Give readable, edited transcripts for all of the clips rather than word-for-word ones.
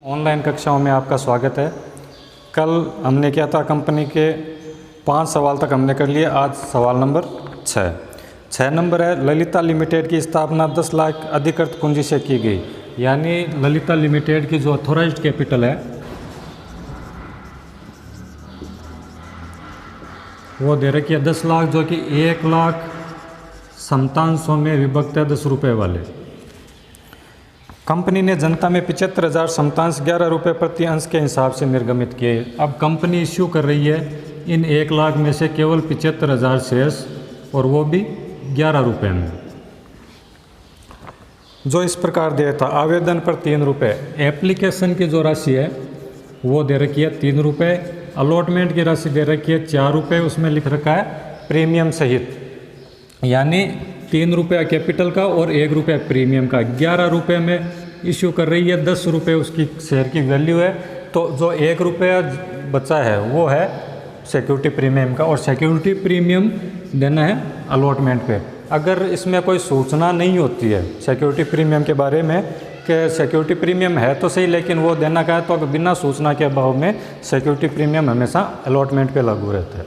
Online कक्षाओं में आपका स्वागत है। कल हमने किया था कंपनी के 5 सवाल तक हमने कर लिए। आज सवाल नंबर 6 नंबर है, ललिता लिमिटेड की स्थापना 10 लाख अधिकृत पूंजी से की गई। यानी ललिता लिमिटेड की जो ऑथोराइज्ड कैपिटल है वो दे रखी है 10 लाख, जो कि 1 लाख 5700 में विभक्त है 10 रुपये वाले। कंपनी ने जनता में 75,000 समतांश 11 रुपये प्रति अंश के हिसाब से निर्गमित किए। अब कंपनी इश्यू कर रही है इन 1 लाख में से केवल 75,000 शेयर्स, और वो भी 11 रुपये में, जो इस प्रकार दिया था। आवेदन पर 3 रुपये, एप्लीकेशन की जो राशि है वो दे रखी है 3 रुपये, अलॉटमेंट की राशि दे रखी है 4 रुपये, उसमें लिख रखा है प्रीमियम सहित, यानी 3 रुपया कैपिटल का और 1 रुपया प्रीमियम का। 11 रुपये में इश्यू कर रही है, 10 रुपये उसकी शेयर की वैल्यू है। तो जो 1 रुपया बचा है वो है सिक्योरिटी प्रीमियम का, और सिक्योरिटी प्रीमियम देना है अलॉटमेंट पे। अगर इसमें कोई सूचना नहीं होती है सिक्योरिटी प्रीमियम के बारे में कि सिक्योरिटी प्रीमियम है तो सही, लेकिन वो देना का है, तो बिना सूचना के अभाव में सिक्योरिटी प्रीमियम हमेशा अलॉटमेंट पे लागू रहता है।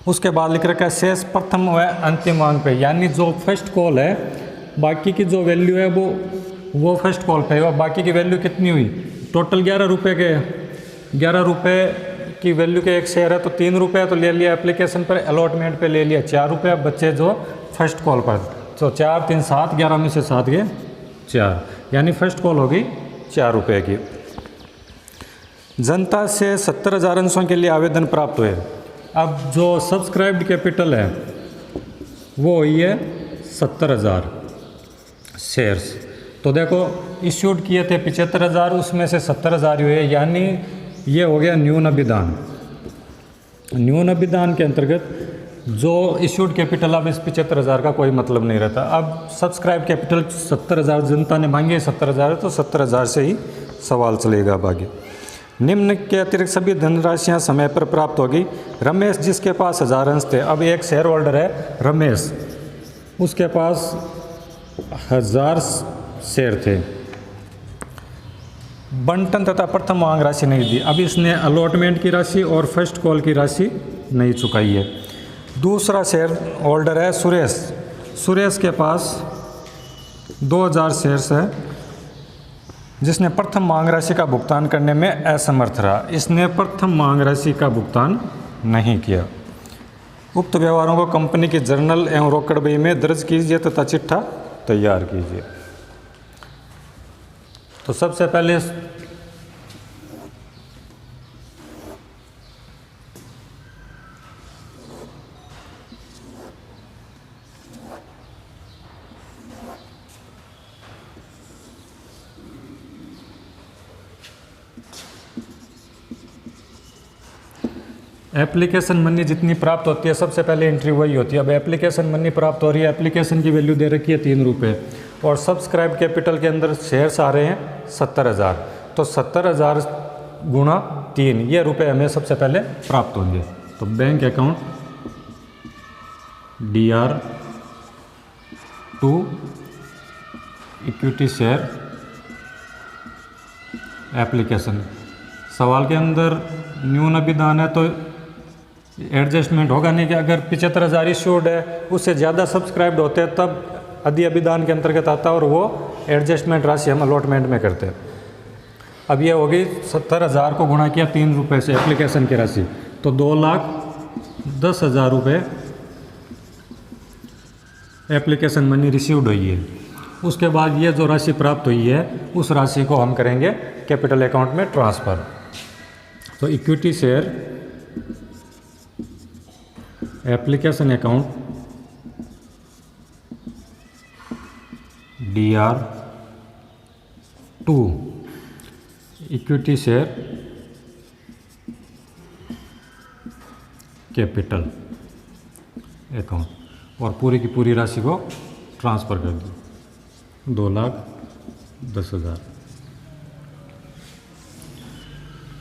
उसके बाद लिख रखा है शेष प्रथम व अंतिम मांग पे, यानी जो फर्स्ट कॉल है बाकी की जो वैल्यू है वो फर्स्ट कॉल पे है। बाकी की वैल्यू कितनी हुई, टोटल 11 रुपये के, 11 रुपये की वैल्यू के एक शेयर है तो 3 रुपये तो ले लिया एप्लीकेशन पर, अलॉटमेंट पे ले लिया 4 रुपये, बच्चे जो फर्स्ट कॉल पर। तो 4 3 7, 11 में से 7 गए 4, यानी फर्स्ट कॉल होगी 4 रुपये की। जनता से 70,000 अंशों के लिए आवेदन प्राप्त हुए। अब जो सब्सक्राइब्ड कैपिटल है वो हुई है 70,000 शेयर्स। तो देखो इश्यूड किए थे 75,000, उसमें से 70,000 हुए, यानी ये हो गया न्यून अभिदान। न्यून अभिदान के अंतर्गत जो इश्यूड कैपिटल, अब इस 75,000 का कोई मतलब नहीं रहता। अब सब्सक्राइब कैपिटल 70,000 जनता ने मांगे, 70,000 है तो 70,000 से ही सवाल चलेगा अब आगे। निम्न के अतिरिक्त सभी धनराशियाँ समय पर प्राप्त होगी। रमेश जिसके पास 1000 अंश थे, अब एक शेयर होल्डर है रमेश, उसके पास 1000 शेयर थे, बंटन तथा प्रथम मांग राशि नहीं दी। अब इसने अलॉटमेंट की राशि और फर्स्ट कॉल की राशि नहीं चुकाई है। दूसरा शेयर होल्डर है सुरेश, सुरेश के पास 2000 शेयर्स है, जिसने प्रथम मांग राशि का भुगतान करने में असमर्थ रहा। इसने प्रथम मांग राशि का भुगतान नहीं किया। उक्त व्यवहारों को कंपनी की जर्नल एवं रोकड़ बही में दर्ज कीजिए तथा चिट्ठा तैयार कीजिए। तो सबसे पहले एप्लीकेशन मनी जितनी प्राप्त होती है सबसे पहले एंट्री वही होती है। अब एप्लीकेशन मनी प्राप्त हो रही है, एप्लीकेशन की वैल्यू दे रखी है 3 रुपये, और सब्सक्राइब कैपिटल के अंदर शेयर्स आ रहे हैं 70,000, तो 70,000 गुणा 3 ये रुपये हमें सबसे पहले प्राप्त होंगे। तो bank account DR2 equity share application. सवाल के अंदर न्यून अभिदान है तो एडजस्टमेंट होगा नहीं कि अगर 75,000 इश्यूड है उससे ज़्यादा सब्सक्राइब्ड होते हैं तब अधि अभिदान के अंतर्गत आता है, और वो एडजस्टमेंट राशि हम अलॉटमेंट में करते हैं। अब ये होगी 70,000 को गुणा किया 3 रुपये से एप्लीकेशन की राशि, तो 2,10,000 रुपये एप्लीकेशन मनी रिसीव्ड हुई है। उसके बाद ये जो राशि प्राप्त हुई है उस राशि को हम करेंगे कैपिटल अकाउंट में ट्रांसफ़र। तो equity share application account DR2 equity share capital account, और पूरी की पूरी राशि को ट्रांसफ़र कर दो 2,10,000।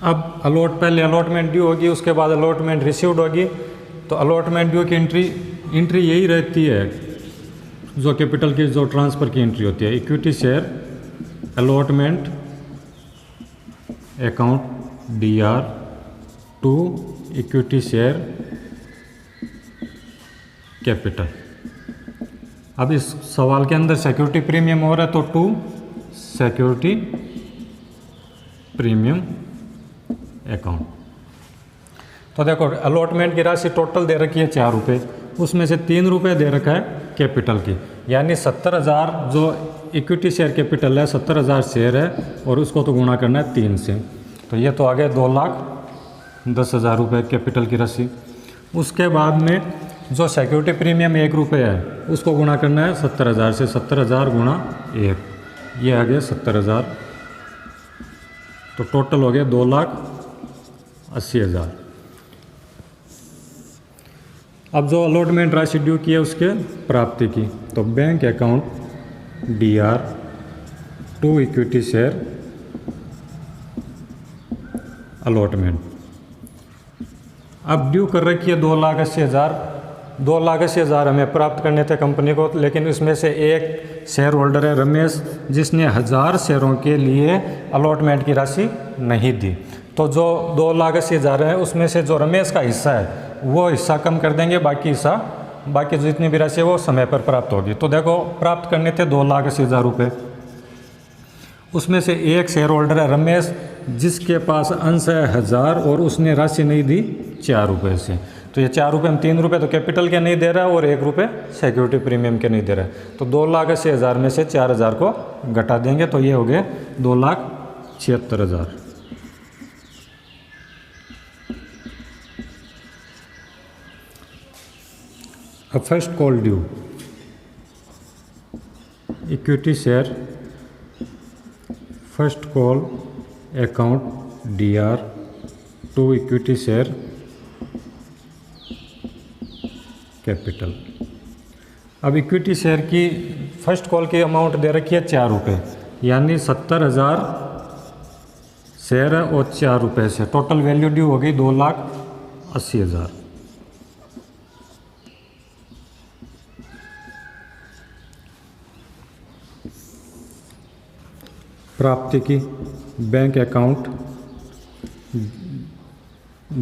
अब पहले अलॉटमेंट ड्यू होगी, उसके बाद अलॉटमेंट रिसीव्ड होगी। तो अलॉटमेंट ड्यू की एंट्री यही रहती है जो कैपिटल की जो ट्रांसफ़र की एंट्री होती है। Equity share allotment account DR to equity share capital. अब इस सवाल के अंदर सिक्योरिटी प्रीमियम हो रहा है, तो टू सिक्योरिटी प्रीमियम अकाउंट। तो देखो अलॉटमेंट की राशि टोटल दे रखी है 4 रुपये, उसमें से 3 रुपये दे रखा है कैपिटल की, यानी 70,000 जो इक्विटी शेयर कैपिटल है 70,000 शेयर है, और उसको तो गुणा करना है 3 से, तो ये तो आ गया 2,10,000 रुपये कैपिटल की राशि। उसके बाद में जो सिक्योरिटी प्रीमियम 1 रुपये है उसको गुणा करना है 70,000 से, 70,000 गुणा 1, ये आ गया 70,000, तो टोटल हो गया 2,80,000। अब जो अलॉटमेंट राशि ड्यू की है उसके प्राप्ति की, तो bank account DR to equity share allotment. अब ड्यू कर रखी है 2,80,000, 2,80,000 हमें प्राप्त करने थे कंपनी को, लेकिन इसमें से एक शेयर होल्डर है रमेश, जिसने 1000 शेयरों के लिए अलॉटमेंट की राशि नहीं दी। तो जो 2,80,000 है उसमें से जो रमेश का हिस्सा है वो हिस्सा कम कर देंगे, बाकी जितनी भी राशि है वो समय पर प्राप्त होगी। तो देखो प्राप्त करने थे 2,80,000 रुपये, उसमें से एक शेयर होल्डर है रमेश, जिसके पास अंश है 1000 और उसने राशि नहीं दी 4 रुपये से। तो ये 4 रुपये में 3 रुपये तो कैपिटल के नहीं दे रहा है और 1 रुपये सिक्योरिटी प्रीमियम के नहीं दे रहा है, तो 2,80,000 में से 4,000 को घटा देंगे, तो ये हो गए 2,76,000। अब first call due equity share first call account DR to equity share capital. अब इक्विटी शेयर की फर्स्ट कॉल की अमाउंट दे रखी है 4 रुपये, यानी 70,000 शेयर है और 4 रुपये से टोटल वैल्यू ड्यू हो गई 2,80,000। प्राप्ति की bank account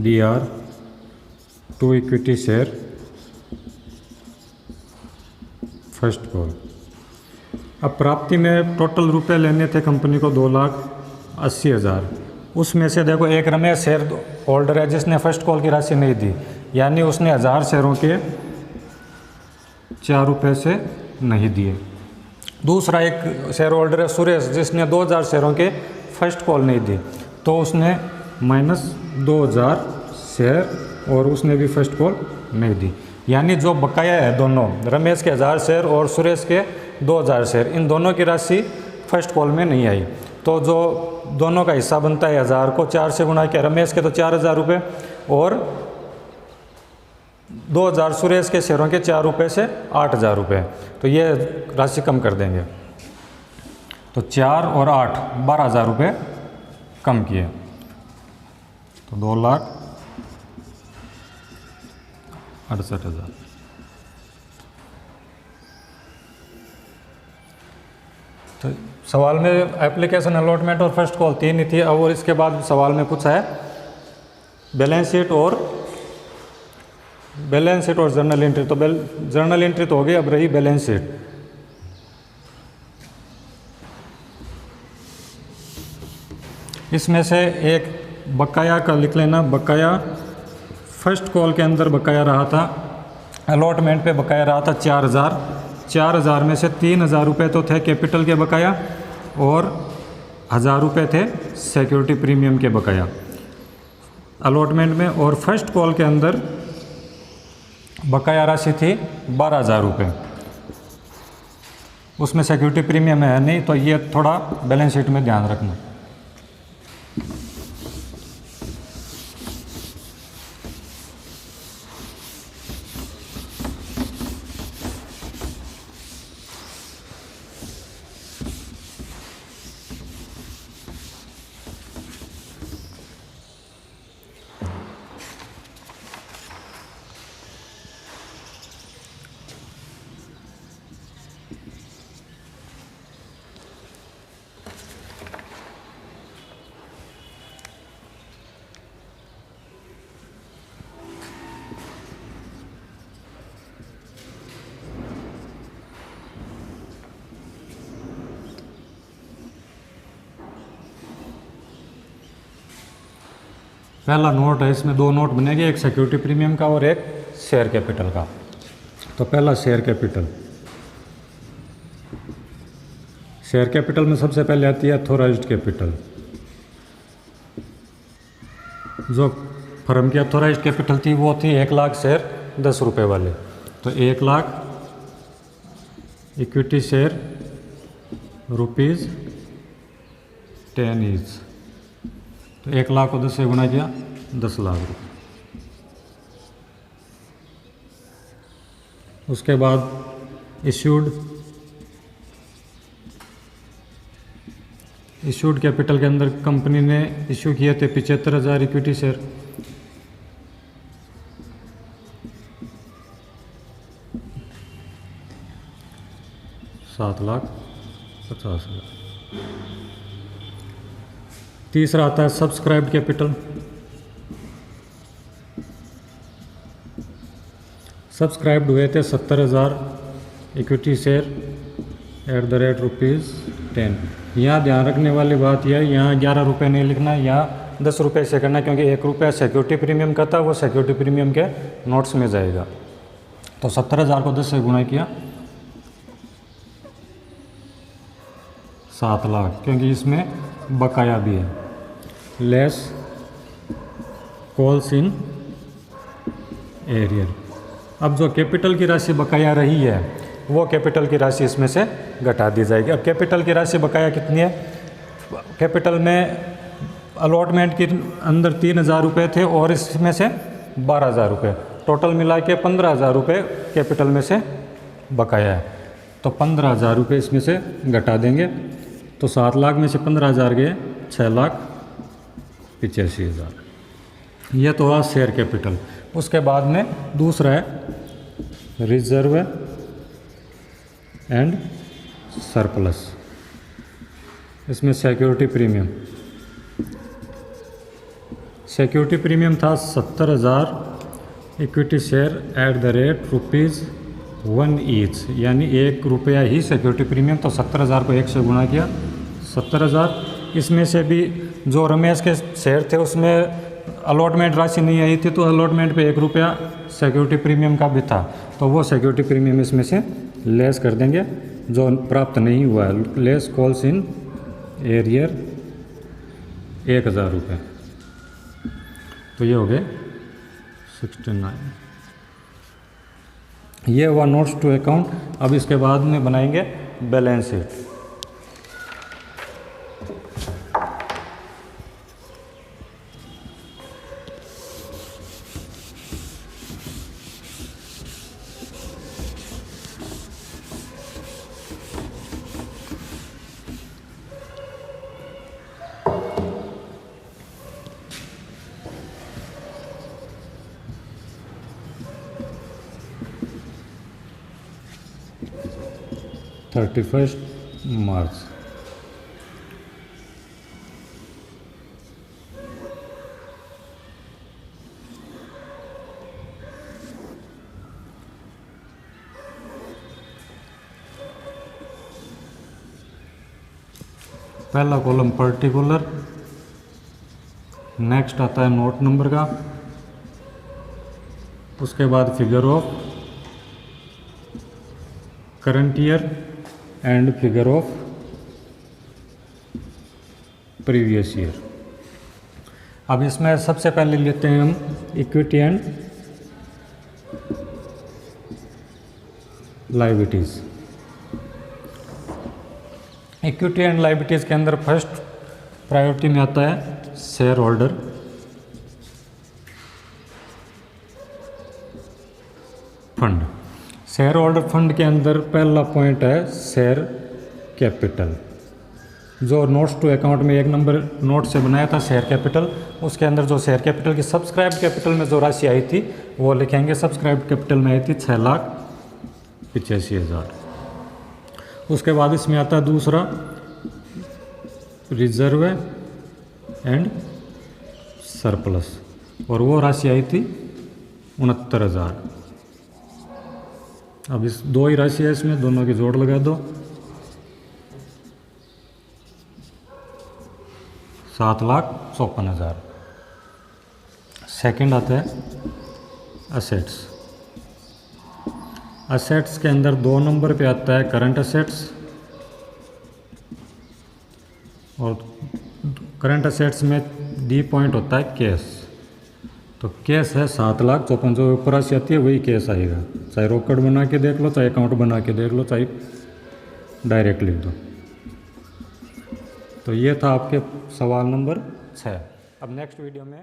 DR to equity share first call. अब प्राप्ति में टोटल रुपए लेने थे कंपनी को 2,80,000, उसमें से देखो एक रमेश शेयर होल्डर है जिसने फर्स्ट कॉल की राशि नहीं दी, यानी उसने 1000 शेयरों के 4 रुपये से नहीं दिए। दूसरा एक शेयर होल्डर है सुरेश, जिसने 2,000 शेयरों के फर्स्ट कॉल नहीं दी, तो उसने -2,000 शेयर और उसने भी फर्स्ट कॉल नहीं दी, यानी जो बकाया है दोनों, रमेश के 1000 शेयर और सुरेश के 2,000 शेयर, इन दोनों की राशि फर्स्ट कॉल में नहीं आई। तो जो दोनों का हिस्सा बनता है 1000 को 4 से गुणा किया, रमेश के तो 4,000 रुपये और 2,000 सुरेश के शेयरों के 4 रुपये से 8,000 रुपये, तो ये राशि कम कर देंगे, तो 4 और 8 12,000 रुपये कम किए, तो 2,68,000। तो सवाल में एप्लीकेशन अलॉटमेंट और फर्स्ट कॉल 3 ही थी। और इसके बाद सवाल में पूछा है बैलेंस शीट और जर्नल एंट्री। तो जर्नल एंट्री तो हो गई, अब रही बैलेंस शीट। इसमें से एक बकाया का लिख लेना। बकाया फर्स्ट कॉल के अंदर बकाया रहा था, अलॉटमेंट पे बकाया रहा था 4,000। 4,000 में से 3,000 रुपये तो थे कैपिटल के बकाया और 1,000 रुपये थे सिक्योरिटी प्रीमियम के बकाया अलॉटमेंट में। और फर्स्ट कॉल के अंदर बकाया राशि थी 12,000 रुपये, उसमें सिक्योरिटी प्रीमियम है नहीं, तो ये थोड़ा बैलेंस शीट में ध्यान रखना। पहला नोट है, इसमें दो नोट बनेंगे, एक सिक्योरिटी प्रीमियम का और एक शेयर कैपिटल का। तो पहला शेयर कैपिटल। शेयर कैपिटल में सबसे पहले आती है अथॉराइज्ड कैपिटल। जो फर्म की अथॉराइज्ड कैपिटल थी वो थी 1 लाख शेयर 10 रुपये वाले। तो 1 lakh equity share rupees 10 each. तो 1 लाख को 10 से गुणा किया 10 लाख रुपये। उसके बाद इश्यूड कैपिटल के अंदर कंपनी ने इश्यू किए थे 75,000 इक्विटी शेयर। $7,50,000। तीसरा आता है सब्सक्राइब्ड कैपिटल। सब्सक्राइब्ड हुए थे 70,000 इक्विटी शेयर @ ₹10। यहाँ ध्यान रखने वाली बात यह है, यहाँ 11 रुपये नहीं लिखना, यहाँ 10 रुपये से करना, क्योंकि 1 रुपया सिक्योरिटी प्रीमियम का था, वो सिक्योरिटी प्रीमियम के नोट्स में जाएगा। तो 70,000 को 10 से गुणा किया 7 लाख, क्योंकि इसमें बकाया भी है। Less calls in arrear. अब जो कैपिटल की राशि बकाया रही है वो कैपिटल की राशि इसमें से घटा दी जाएगी। अब कैपिटल की राशि बकाया कितनी है? कैपिटल में अलॉटमेंट के अंदर 3,000 रुपये थे और इसमें से 12,000 रुपये, टोटल मिला के 15,000 रुपये कैपिटल में से बकाया है। तो 15,000 रुपये इसमें से घटा देंगे, तो 7 लाख में से 15,000 गए 6,85,000। यह तो हुआ शेयर कैपिटल। उसके बाद में दूसरा है रिजर्व एंड सरप्लस। इसमें सिक्योरिटी प्रीमियम। सिक्योरिटी प्रीमियम था 70,000 इक्विटी शेयर @₹1 ईच, यानी 1 रुपया ही सिक्योरिटी प्रीमियम। तो 70,000 को 1 से गुणा किया 70,000। इसमें से भी जो रमेश के शेयर थे उसमें अलॉटमेंट राशि नहीं आई थी, तो अलॉटमेंट पे 1 रुपया सिक्योरिटी प्रीमियम का भी था, तो वो सिक्योरिटी प्रीमियम इसमें से लेस कर देंगे जो प्राप्त नहीं हुआ है। लेस कॉल्स इन एरियर 1,000 रुपये। तो ये हो गए 69। ये हुआ नोट्स टू अकाउंट। अब इसके बाद में बनाएंगे बैलेंस शीट। (31 मार्च) पहला कॉलम पर्टिकुलर, नेक्स्ट आता है नोट नंबर का, उसके बाद figure of current year and figure of previous year. अब इसमें सबसे पहले लेते हैं हम equity and liabilities. Equity and liabilities के अंदर फर्स्ट प्रायोरिटी में आता है share holder fund. Share holder fund के अंदर पहला पॉइंट है शेयर कैपिटल। जो नोट्स टू अकाउंट में 1 नंबर नोट से बनाया था शेयर कैपिटल, उसके अंदर जो शेयर कैपिटल की सब्सक्राइब कैपिटल में जो राशि आई थी वो लिखेंगे। सब्सक्राइब कैपिटल में आई थी 6,85,000। उसके बाद इसमें आता है दूसरा रिजर्व एंड सरप्लस, और वो राशि आई थी 69,000। अब इस 2 ही राशि है, इसमें दोनों की जोड़ लगा दो, 7,54,000। सेकंड आता है असेट्स। असेट्स के अंदर 2 नंबर पे आता है करंट असेट्स, और करंट असेट्स में डी पॉइंट होता है कैश। तो कैश है 7,54,000, जो ऊपर राशि आती है वही कैश आएगा, चाहे रोकड़ बना के देख लो, चाहे अकाउंट बना के देख लो, चाहे डायरेक्ट लिख दो। तो ये था आपके सवाल नंबर 6। अब नेक्स्ट वीडियो में